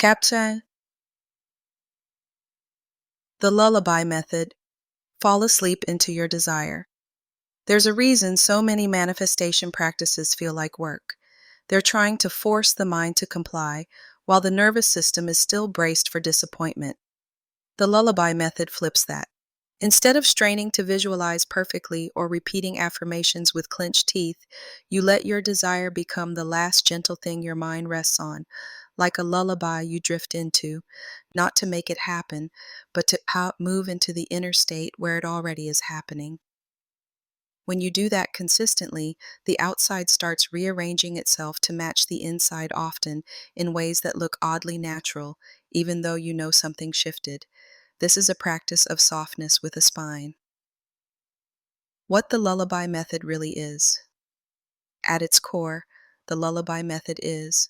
Captain, the Lullaby Method. Fall asleep into your desire. There's a reason so many manifestation practices feel like work. They're trying to force the mind to comply while the nervous system is still braced for disappointment. The Lullaby Method flips that. Instead of straining to visualize perfectly or repeating affirmations with clenched teeth, you let your desire become the last gentle thing your mind rests on, like a lullaby you drift into, not to make it happen, but to move into the inner state where it already is happening. When you do that consistently, the outside starts rearranging itself to match the inside often in ways that look oddly natural, even though you know something shifted. This is a practice of softness with a spine. What the Lullaby Method really is. At its core, the Lullaby Method is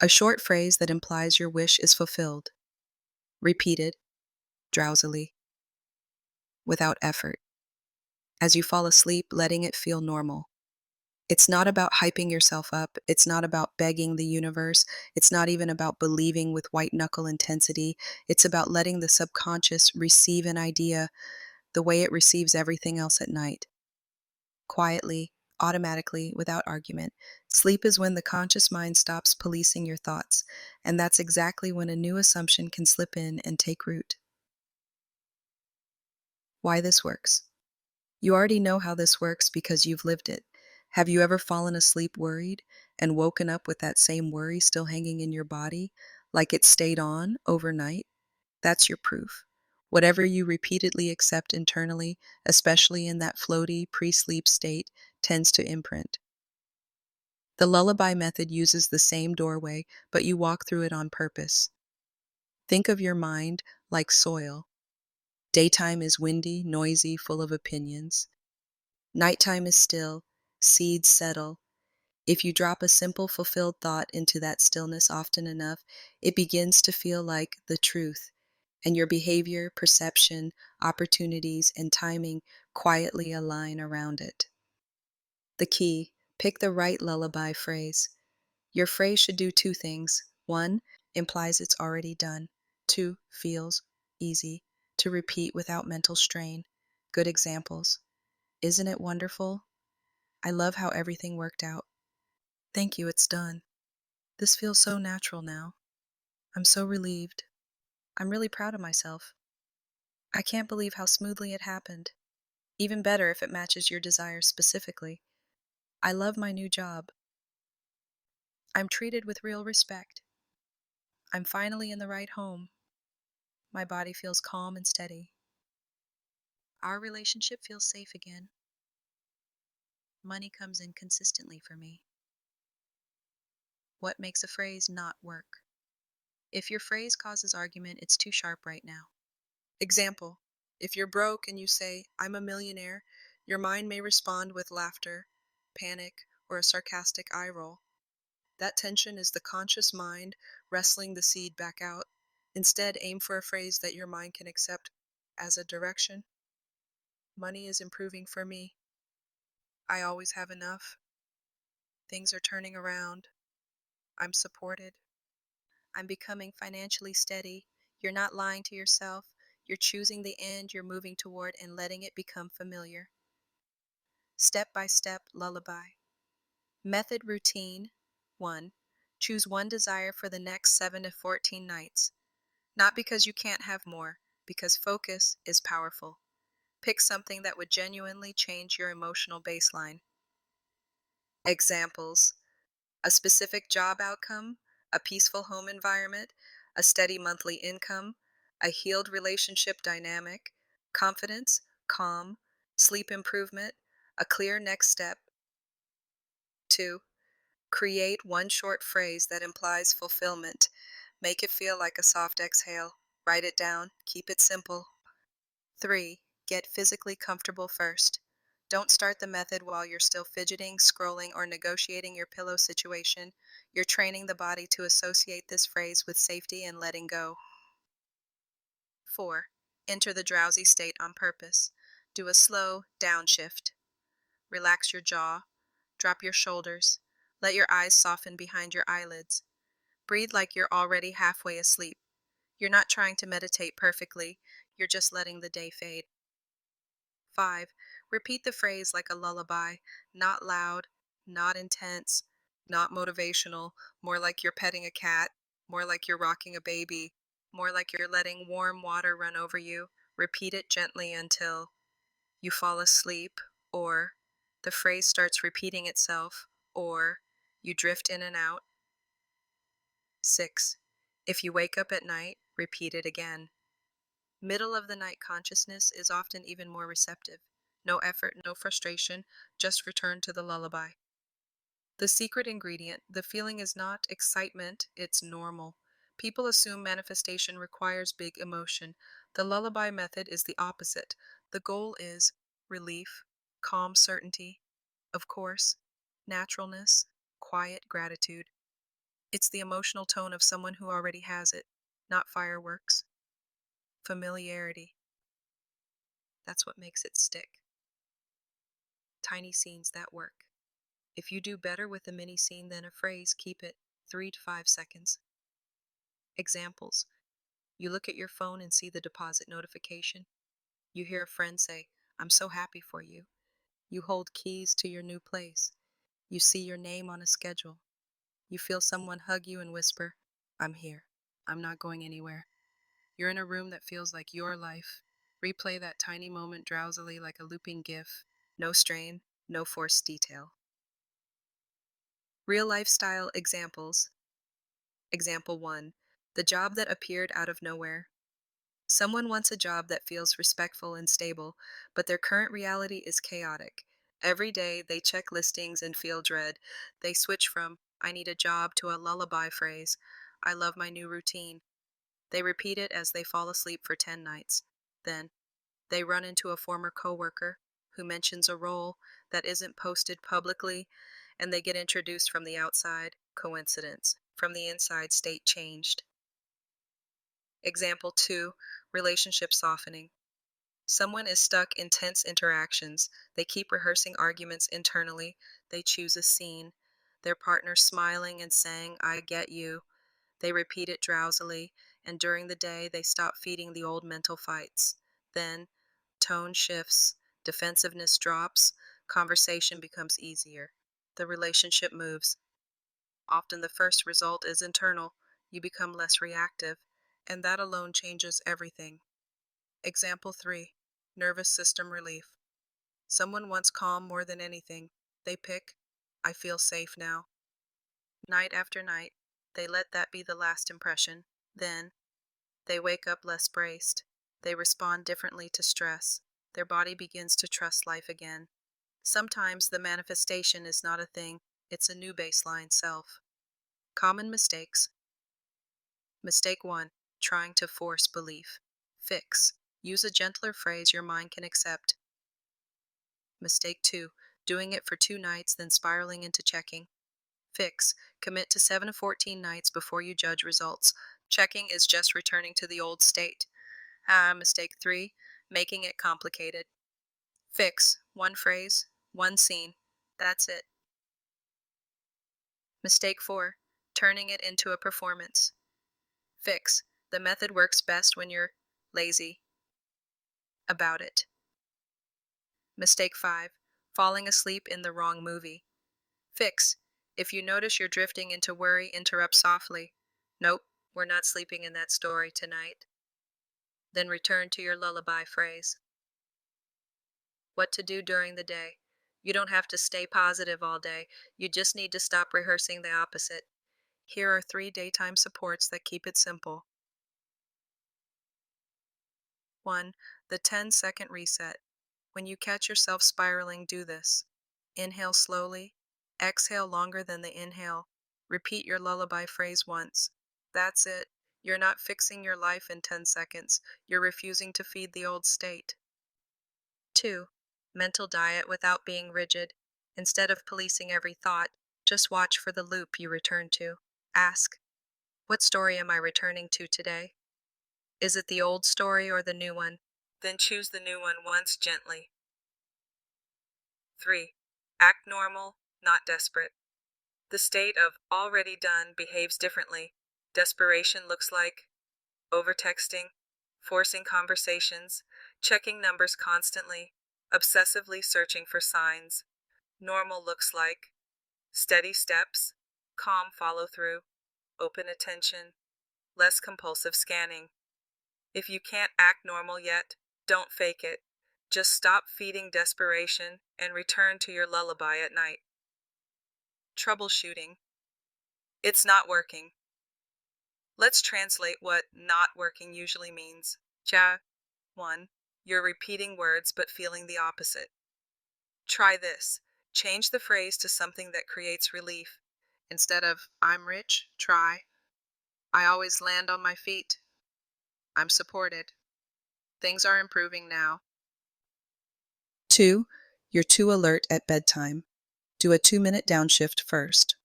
a short phrase that implies your wish is fulfilled, repeated, drowsily, without effort. As you fall asleep, letting it feel normal. It's not about hyping yourself up. It's not about begging the universe. It's not even about believing with white knuckle intensity. It's about letting the subconscious receive an idea the way it receives everything else at night. Quietly, automatically, without argument. Sleep is when the conscious mind stops policing your thoughts, and that's exactly when a new assumption can slip in and take root. Why this works. You already know how this works because you've lived it. Have you ever fallen asleep worried and woken up with that same worry still hanging in your body, like it stayed on overnight? That's your proof. Whatever you repeatedly accept internally, especially in that floaty, pre-sleep state, tends to imprint. The Lullaby Method uses the same doorway, but you walk through it on purpose. Think of your mind like soil. Daytime is windy, noisy, full of opinions. Nighttime is still, seeds settle. If you drop a simple, fulfilled thought into that stillness often enough, it begins to feel like the truth, and your behavior, perception, opportunities, and timing quietly align around it. The key: pick the right lullaby phrase. Your phrase should do two things. One, implies it's already done. Two, feels easy to repeat without mental strain. Good examples. Isn't it wonderful? I love how everything worked out. Thank you, it's done. This feels so natural now. I'm so relieved. I'm really proud of myself. I can't believe how smoothly it happened. Even better if it matches your desires specifically. I love my new job. I'm treated with real respect. I'm finally in the right home. My body feels calm and steady. Our relationship feels safe again. Money comes in consistently for me. What makes a phrase not work? If your phrase causes argument, it's too sharp right now. Example: if you're broke and you say, "I'm a millionaire," your mind may respond with laughter, panic, or a sarcastic eye roll. That tension is the conscious mind wrestling the seed back out. Instead, aim for a phrase that your mind can accept as a direction. Money is improving for me. I always have enough. Things are turning around. I'm supported. I'm becoming financially steady. You're not lying to yourself. You're choosing the end you're moving toward and letting it become familiar. Step-by-step lullaby. Method routine. 1. Choose one desire for the next 7 to 14 nights. Not because you can't have more, because focus is powerful. Pick something that would genuinely change your emotional baseline. Examples: a specific job outcome, a peaceful home environment, a steady monthly income, a healed relationship dynamic, confidence, calm, sleep improvement, a clear next step. 2. Create one short phrase that implies fulfillment. Make it feel like a soft exhale. Write it down. Keep it simple. 3. Get physically comfortable first. Don't start the method while you're still fidgeting, scrolling, or negotiating your pillow situation. You're training the body to associate this phrase with safety and letting go. 4. Enter the drowsy state on purpose. Do a slow downshift. Relax your jaw. Drop your shoulders. Let your eyes soften behind your eyelids. Breathe like you're already halfway asleep. You're not trying to meditate perfectly, you're just letting the day fade. 5. Repeat the phrase like a lullaby, not loud, not intense, not motivational, more like you're petting a cat, more like you're rocking a baby, more like you're letting warm water run over you. Repeat it gently until you fall asleep, or the phrase starts repeating itself, or you drift in and out. 6. If you wake up at night, repeat it again. Middle of the night consciousness is often even more receptive. No effort, no frustration, just return to the lullaby. The secret ingredient, the feeling is not excitement, it's normal. People assume manifestation requires big emotion. The lullaby method is the opposite. The goal is relief, calm certainty, of course, naturalness, quiet gratitude. It's the emotional tone of someone who already has it, not fireworks. Familiarity. That's what makes it stick. Tiny scenes that work. If you do better with a mini scene than a phrase, keep it 3 to 5 seconds. Examples. You look at your phone and see the deposit notification. You hear a friend say, "I'm so happy for you." You hold keys to your new place. You see your name on a schedule. You feel someone hug you and whisper, "I'm here. I'm not going anywhere." You're in a room that feels like your life. Replay that tiny moment drowsily like a looping GIF. No strain, no forced detail. Real lifestyle examples. Example 1. The job that appeared out of nowhere. Someone wants a job that feels respectful and stable, but their current reality is chaotic. Every day they check listings and feel dread. They switch from, "I need a job," to a lullaby phrase, "I love my new routine." They repeat it as they fall asleep for 10 nights. Then, they run into a former coworker who mentions a role that isn't posted publicly, and they get introduced from the outside. Coincidence. From the inside, state changed. Example 2. Relationship softening. Someone is stuck in tense interactions. They keep rehearsing arguments internally. They choose a scene. Their partner smiling and saying, "I get you." They repeat it drowsily, and during the day they stop feeding the old mental fights. Then, tone shifts, defensiveness drops, conversation becomes easier. The relationship moves. Often the first result is internal. You become less reactive, and that alone changes everything. Example 3. Nervous system relief. Someone wants calm more than anything. They pick, "I feel safe now." Night after night, they let that be the last impression. Then, they wake up less braced. They respond differently to stress. Their body begins to trust life again. Sometimes the manifestation is not a thing, it's a new baseline self. Common mistakes. Mistake 1. Trying to force belief. Fix. Use a gentler phrase your mind can accept. Mistake 2. Doing it for 2 nights, then spiraling into checking. Fix. Commit to 7 to 14 nights before you judge results. Checking is just returning to the old state. Mistake 3. Making it complicated. Fix. One phrase, one scene. That's it. Mistake 4. Turning it into a performance. Fix. The method works best when you're lazy about it. Mistake 5. Falling asleep in the wrong movie. Fix. If you notice you're drifting into worry, interrupt softly. "Nope, we're not sleeping in that story tonight." Then return to your lullaby phrase. What to do during the day. You don't have to stay positive all day. You just need to stop rehearsing the opposite. Here are 3 daytime supports that keep it simple. 1. The 10-second reset. When you catch yourself spiraling, do this. Inhale slowly. Exhale longer than the inhale. Repeat your lullaby phrase once. That's it. You're not fixing your life in 10 seconds. You're refusing to feed the old state. 2. Mental diet without being rigid. Instead of policing every thought, just watch for the loop you return to. Ask, "What story am I returning to today? Is it the old story or the new one?" Then choose the new one once gently. 3. Act normal, not desperate. The state of already done behaves differently. Desperation looks like overtexting, forcing conversations, checking numbers constantly, obsessively searching for signs. Normal looks like steady steps, calm follow through, open attention, less compulsive scanning. If you can't act normal yet, don't fake it. Just stop feeding desperation and return to your lullaby at night. Troubleshooting. It's not working. Let's translate what not working usually means. Ja. 1. You're repeating words but feeling the opposite. Try this. Change the phrase to something that creates relief. Instead of, I'm rich, try, I always land on my feet. I'm supported. Things are improving now. 2. You're too alert at bedtime. Do a 2-minute downshift first.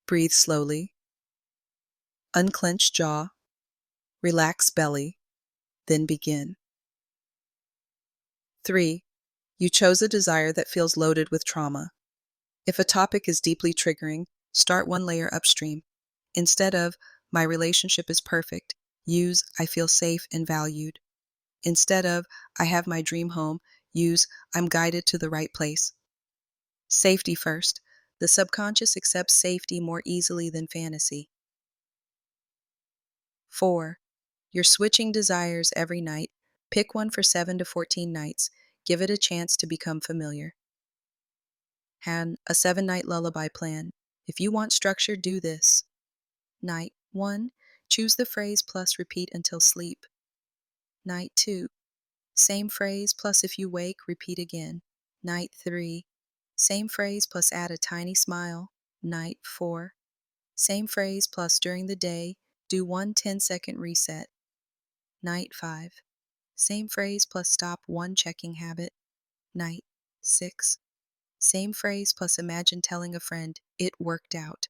Breathe slowly. Unclench jaw. Relax belly. Then begin. 3. You chose a desire that feels loaded with trauma. If a topic is deeply triggering, start one layer upstream. Instead of, my relationship is perfect, use, I feel safe and valued. Instead of, I have my dream home, use, I'm guided to the right place. Safety first. The subconscious accepts safety more easily than fantasy. 4. You're switching desires every night. Pick one for 7 to 14 nights. Give it a chance to become familiar. And a 7-night lullaby plan. If you want structure, do this. Night 1. Choose the phrase plus repeat until sleep. Night 2. Same phrase plus if you wake, repeat again. Night 3. Same phrase plus add a tiny smile. Night 4. Same phrase plus during the day, do one 10-second reset. Night 5. Same phrase plus stop one checking habit. Night 6. Same phrase plus imagine telling a friend, it worked out.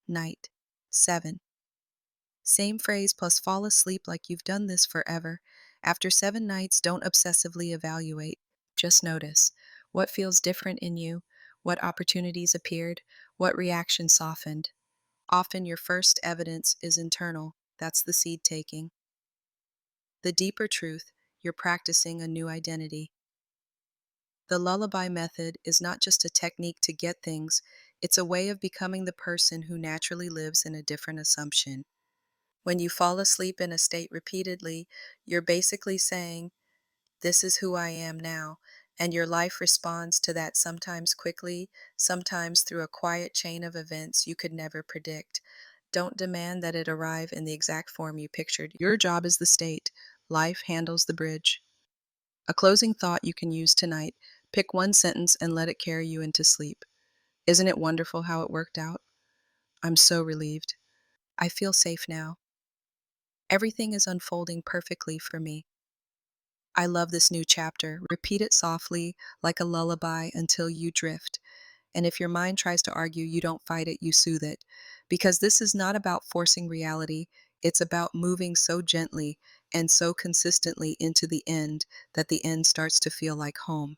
Night 7. Same phrase plus fall asleep like you've done this forever. After 7 nights, don't obsessively evaluate. Just notice what feels different in you, what opportunities appeared, what reaction softened. Often your first evidence is internal. That's the seed taking. The deeper truth, you're practicing a new identity. The lullaby method is not just a technique to get things, it's a way of becoming the person who naturally lives in a different assumption. When you fall asleep in a state repeatedly, you're basically saying, this is who I am now, and your life responds to that sometimes quickly, sometimes through a quiet chain of events you could never predict. Don't demand that it arrive in the exact form you pictured. Your job is the state. Life handles the bridge. A closing thought you can use tonight. Pick one sentence and let it carry you into sleep. Isn't it wonderful how it worked out? I'm so relieved. I feel safe now. Everything is unfolding perfectly for me. I love this new chapter. Repeat it softly, like a lullaby, until you drift. And if your mind tries to argue, you don't fight it, you soothe it. Because this is not about forcing reality, it's about moving so gently and so consistently into the end that the end starts to feel like home.